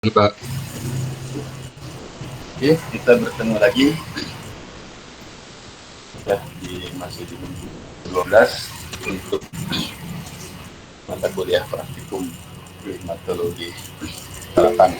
Pak. Oke, kita bertemu lagi ya masih di 12 untuk mata kuliah praktikum klimatologi harapan.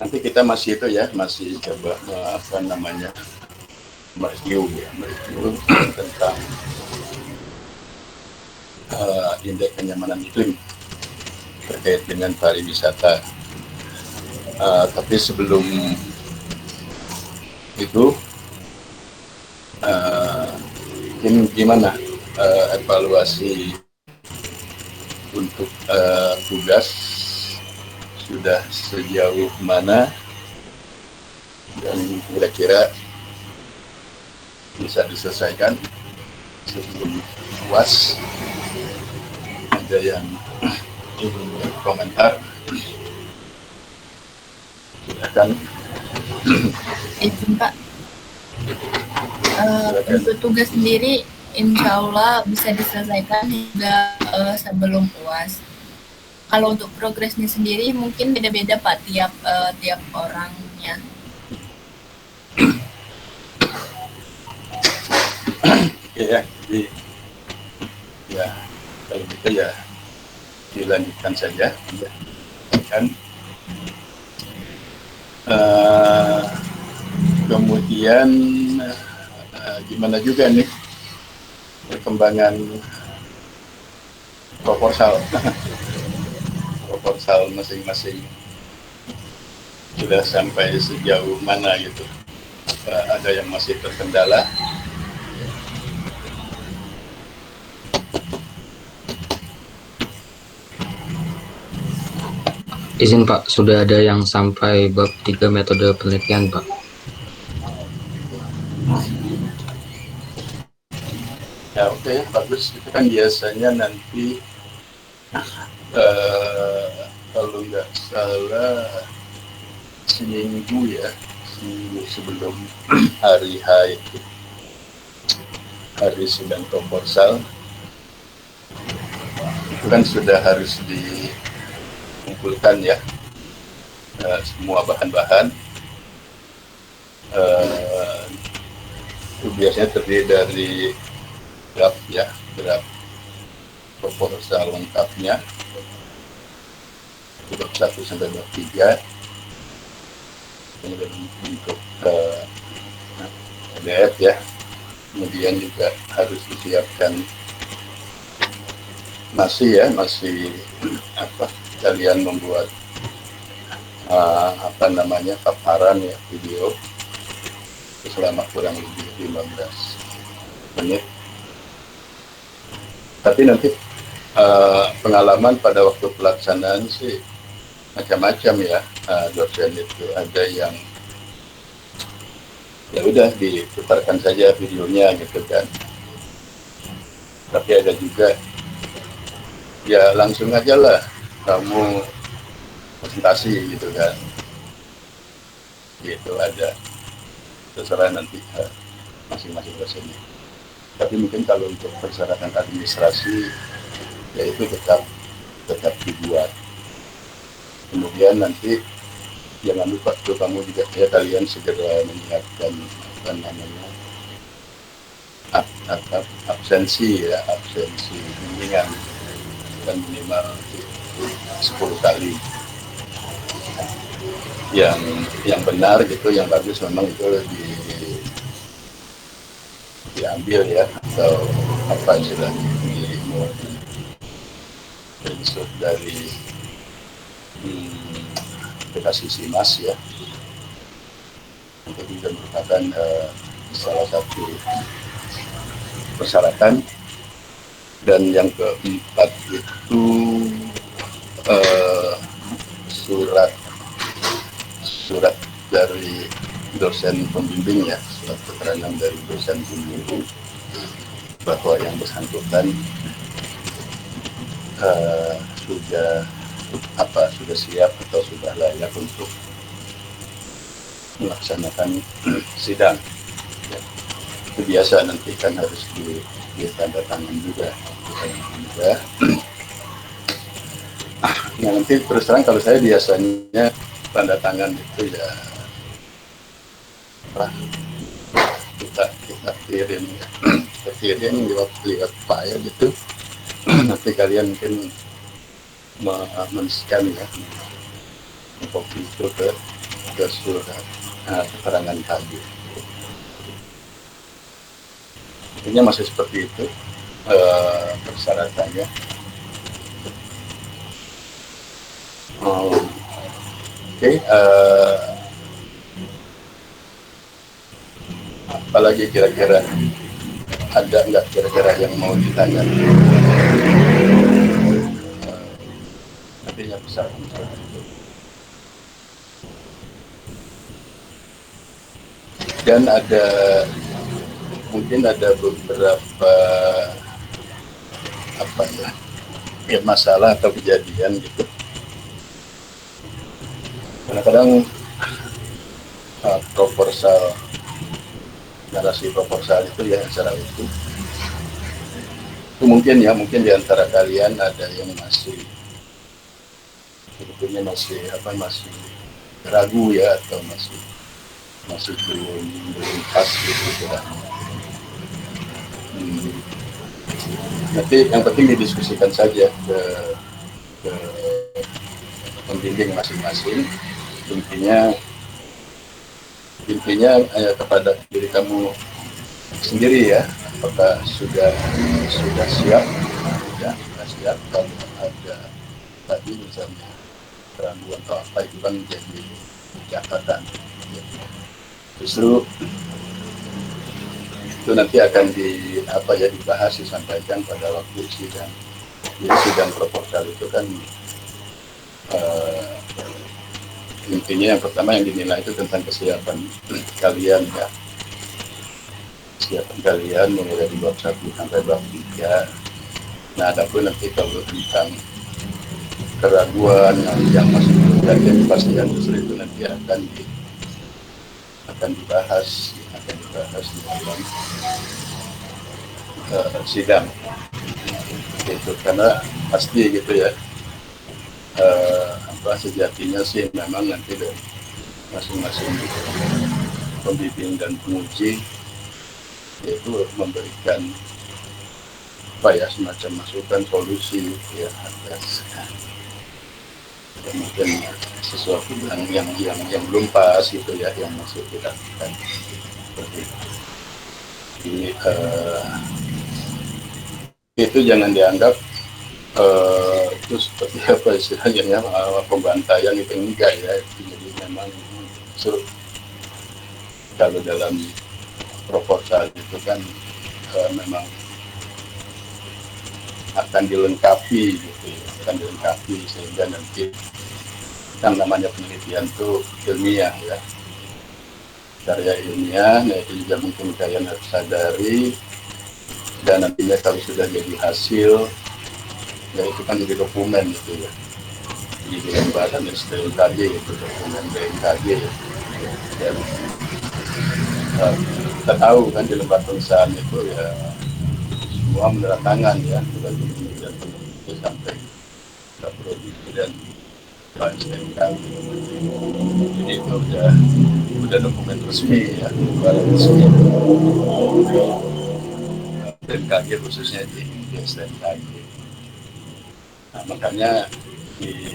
Nanti kita masih coba mereview tentang indeks kenyamanan iklim terkait dengan pariwisata. Tapi sebelum itu, gimana evaluasi untuk tugas sudah sejauh mana dan kira-kira bisa diselesaikan sebelum UAS? Ada yang ingin berkomentar? Silakan. Izin Pak, untuk tugas sendiri insya Allah bisa diselesaikan hingga sebelum UAS. Kalau untuk progresnya sendiri mungkin beda-beda Pak tiap orangnya. Ya, jadi ya kalau gitu ya dilanjutkan saja ya. Kan kemudian gimana juga nih perkembangan proposal masing-masing sudah sampai sejauh mana gitu. Ada yang masih terkendala? Izin Pak, sudah ada yang sampai bab 3 metode penelitian Pak. Ya oke, bagus. Itu kan biasanya nanti kalau nggak salah seminggu sebelum hari H itu, hari sidang proposal, itu kan sudah harus dikumpulkan ya semua bahan-bahan. Itu biasanya terdiri dari draft proposal lengkapnya, bab 1 sampai bab 3, kemudian untuk PDF ya, kemudian juga harus disiapkan masih kalian membuat paparan ya, video selama kurang lebih 15 menit. Tapi nanti pengalaman pada waktu pelaksanaan sih macam-macam ya. Dosen itu ada yang ya udah diputarkan saja videonya gitu kan, tapi ada juga ya langsung aja lah kamu presentasi gitu kan, gitu ada, terserah nanti masing-masing dosennya. Tapi mungkin kalau untuk persyaratan administrasi ya itu tetap dibuat. Kemudian nanti jangan lupa tuh kamu juga ya, kalian segera menyiapkan absensi bimbingan dan minimal 10 kali yang benar gitu, yang bagus memang itu diambil ya, atau apa istilahnya screenshot dari aplikasi SIMAS ya. Itu juga merupakan salah satu persyaratan. Dan yang keempat itu surat dari dosen pembimbing ya, surat keterangan dari dosen pembimbing bahwa yang bersangkutan sudah siap atau sudah layak untuk melaksanakan sidang. Ya, itu biasa nanti kan harus ditanda tangan juga. Nah, nanti terus terang kalau saya biasanya tanda tangan itu ya kita kirim lewat file gitu. Nanti kalian mungkin men-scan ya, copy itu ke surat keterangan tadi. Intinya masih seperti itu persyaratannya. Oke, apalagi kira-kira ada nggak kira-kira yang mau ditanya? Nantinya bisa. Dan mungkin ada beberapa masalah atau kejadian gitu. Kadang-kadang narasi proposal itu ya secara itu mungkin di antara kalian ada yang masih sebetulnya masih ragu ya, atau masih belum pas gitu ya. Nanti yang penting didiskusikan saja ke pembimbing masing-masing. Intinya kepada diri kamu sendiri ya, apakah sudah siap kalau ada tadi misalnya keraguan atau apa, itu kan menjadi catatan. Justru itu nanti akan dibahas, disampaikan pada waktu sidang. Jadi sidang proposal itu kan intinya yang pertama yang dinilai itu tentang kesiapan kalian ya. Kesiapan kalian mulai dari bab 1 sampai bab 3. Nah, adapun nanti kalau tentang keraguan yang masih belum ada kepastian, justru itu nanti akan dibahas di dalam sidang. Gitu, karena pasti gitu ya. Sejatinya sih memang nanti dari masing-masing pembimbing dan penguji itu memberikan semacam masukan solusi ya atas mungkin sesuatu yang belum pas gitu ya, yang masih dilakukan seperti ini. Itu jangan dianggap itu seperti apa istilahnya pembantaian, itu enggak ya. Jadi memang kalau dalam proposal itu kan memang akan dilengkapi gitu ya, sehingga nanti yang namanya penelitian itu ilmiah ya, karya ilmiah. Nah, itu juga mungkin kalian harus sadari, dan nantinya kalau sudah jadi hasil ya itu kan jadi dokumen gitu ya, jadi lembaran STNKG itu dokumen BMKG ya. Dan kita tahu kan di lembar perusahaan itu ya semua menerantangan ya, dari kemudian peneliti sampai ke prodi dan STNKG. Jadi itu udah dokumen resmi ya, lembaran resmi BMKG khususnya di STNKG. Nah, makanya di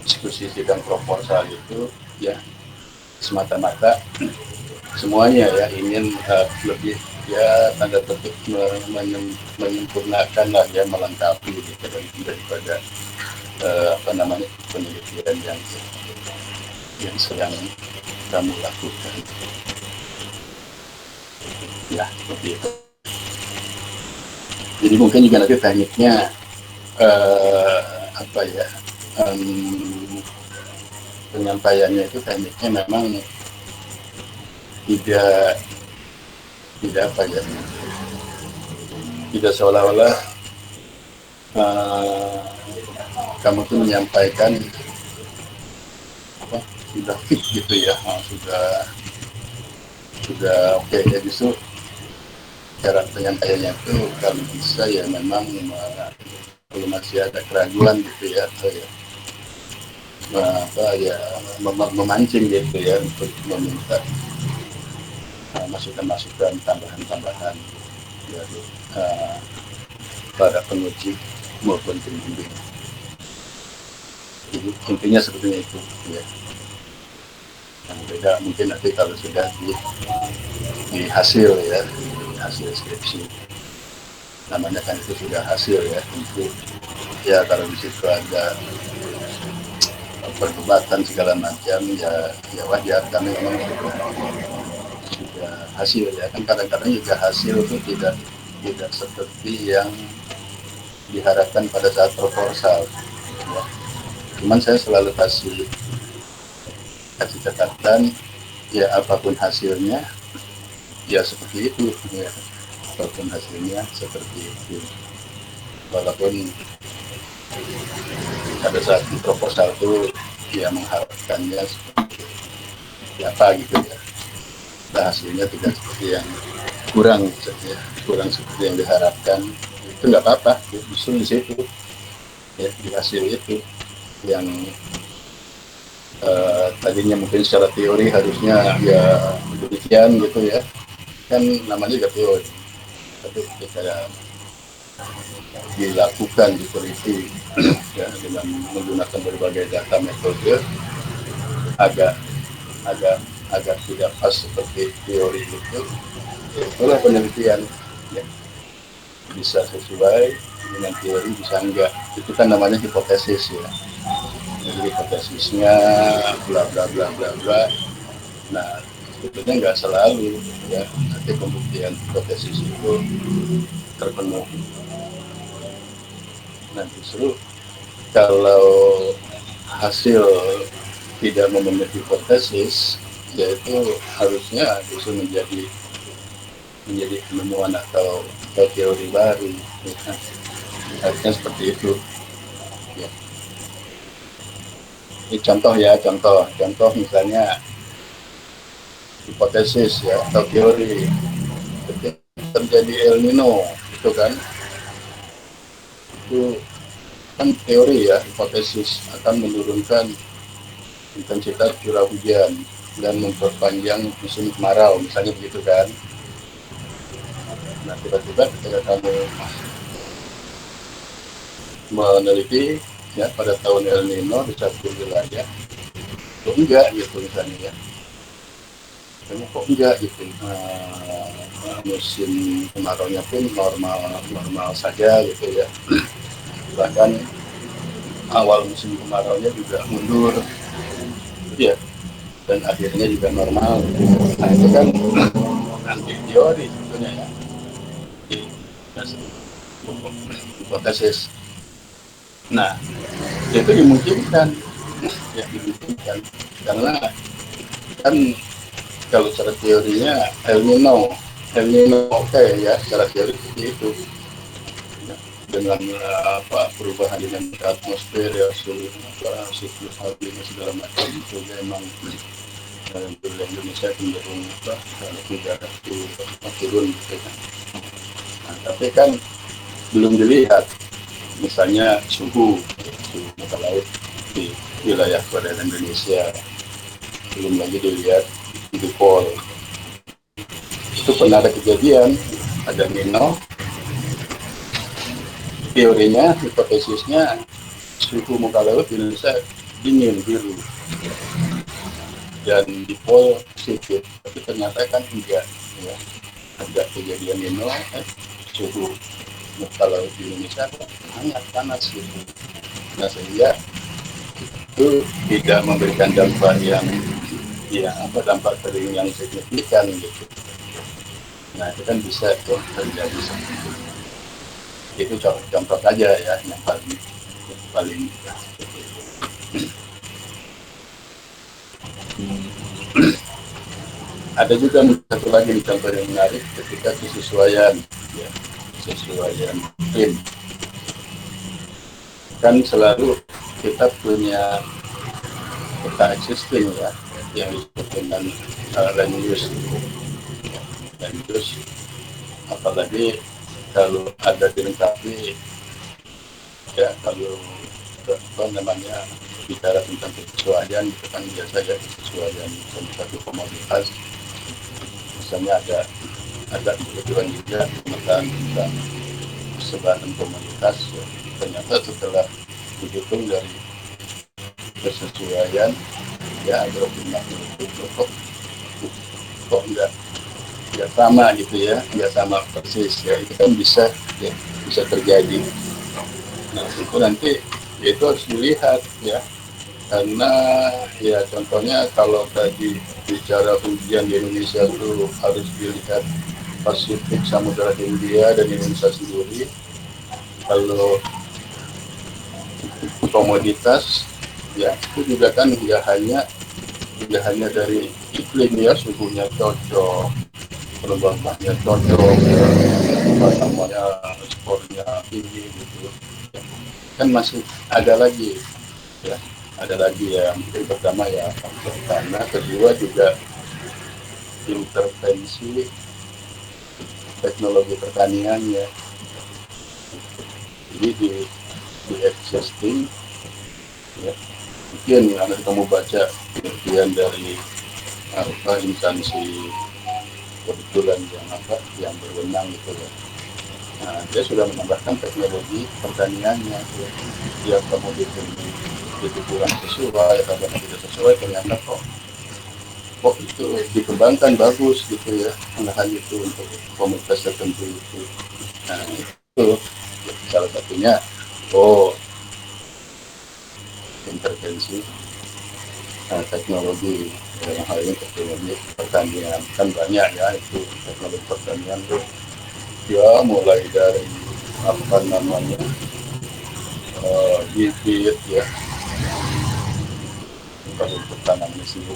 diskusi sidang proposal itu ya semata-mata semuanya ya ingin lebih ya tanda petik menyempurnakan lah ya, melengkapi gitu, daripada penelitian yang sedang kamu lakukan ya, seperti itu. Jadi mungkin juga nanti tekniknya penyampaiannya itu tekniknya memang tidak seolah-olah kamu tuh menyampaikan sudah fit gitu ya, sudah oke ya. Justru cara penyampaiannya itu kalau bisa ya memang kalau masih ada keraguan gitu ya, atau ya memancing gitu ya untuk meminta masukan-masukan tambahan-tambahan dari para penguji maupun pembimbing. Jadi intinya sebetulnya itu ya. Yang beda mungkin nanti kalau sudah di hasil ya, di hasil skripsi, namanya kan itu sudah hasil ya, tentu ya kalau di situ ada perdebatan segala macam ya wajar karena memang sudah hasil ya, kan kadang-kadang juga hasil itu tidak seperti yang diharapkan pada saat proposal ya. Cuman saya selalu kasih catatan ya, apapun hasilnya ya seperti itu ya, apapun hasilnya seperti itu, walaupun pada saat di proposal itu ya mengharapkannya seperti apa gitu ya, nah, hasilnya tidak seperti yang kurang seperti yang diharapkan, itu nggak apa-apa, justru di situ ya, di hasil itu yang tadinya mungkin secara teori harusnya ya demikian gitu ya, kan namanya juga teori, tapi ketika dilakukan diteliti ya, dengan menggunakan berbagai data metode agak tidak pas seperti teori itu, itulah penelitian ya, bisa sesuai dengan teori bisa enggak, itu kan namanya hipotesis ya. Jadi hipotesisnya bla bla bla bla bla. Nah, sebetulnya nggak selalu ya, nanti pembuktian hipotesis itu terpenuhi. Nah, justru kalau hasil tidak memenuhi hipotesis, yaitu harusnya justru menjadi penemuan atau teori baru. Ya. Harusnya seperti itu. Ya. Ini contoh misalnya hipotesis ya atau teori, ketika terjadi El Nino itu kan teori ya, hipotesis akan menurunkan intensitas curah hujan dan memperpanjang musim kemarau misalnya begitu kan. Nah, tiba-tiba ketika kamu meneliti ya pada tahun El Nino di satu wilayah, kok enggak gitu misalnya ya, kok enggak gitu, musim kemaraunya pun normal saja gitu ya, bahkan awal musim kemaraunya juga mundur ya, dan akhirnya juga normal. Nah, itu kan anti teori sebetulnya ya, hipotesis. Nah, itu dimungkinkan ya, dimungkinkan karena kan kalau secara teorinya El Nino oke ya, secara teori seperti itu ya, dengan perubahan dinamika atmosfer ya, siklus harganya segala macam itu memang wilayah Indonesia cenderung udara itu turun gitu kan. Nah, tapi kan belum dilihat misalnya suhu muka laut di wilayah perairan Indonesia, belum lagi dilihat dipol. Itu pernah ada kejadian, ada Nino, teorinya, hipotesisnya suhu muka laut di Indonesia dingin, biru, dan dipol positif, tapi ternyata kan enggak ya, ada kejadian Nino, suhu muka laut di Indonesia hangat, panas gitu. Nah, sehingga itu tidak memberikan dampak dampak kering yang signifikan gitu. Nah, itu kan bisa tuh terjadi seperti itu. Itu contoh saja ya, yang paling ada juga satu lagi contoh yang menarik ketika kesesuaian tim. Kan selalu kita punya peta existing ya, yang disebut dengan land use apalagi kalau ada dilengkapi ya, kalau apa namanya bicara tentang kesesuaian itu kan biasa ya, kesesuaian satu komoditas, misalnya ada kebetulan juga tentang persebaran komoditas ya. Ternyata setelah dihitung dari kesesuaian ya agropreneur itu kok nggak sama gitu ya, nggak sama persis ya, itu kan bisa ya, bisa terjadi. Nah itu nanti ya itu harus dilihat ya, karena ya contohnya kalau tadi bicara hujan di Indonesia itu harus dilihat Pasifik, Samudra Hindia dan Indonesia sendiri. Kalau komoditas ya itu juga kan nggak hanya dari iklim ya, suhunya cocok, perubahannya cocok, apa namanya ekspornya tinggi gitu, kan masih ada lagi ya, mungkin pertama ya faktor tanah, kedua juga intervensi teknologi pertanian ya. Jadi di existing ya, mungkin nanti kamu baca penelitian dari instansi kebetulan yang berwenang gitu ya. Nah, dia sudah menambahkan teknologi pertaniannya ya. Dia kamu itu kurang sesuai atau tidak sesuai, ternyata kok itu dikembangkan bagus gitu ya, lahan itu untuk komunitas tertentu itu. Nah itu salah satunya intervensi teknologi, dalam hal ini teknologi pertanian kan banyak ya, itu teknologi pertanian tuh ya mulai dari apa namanya bibit ya, kalau untuk tanaman sendiri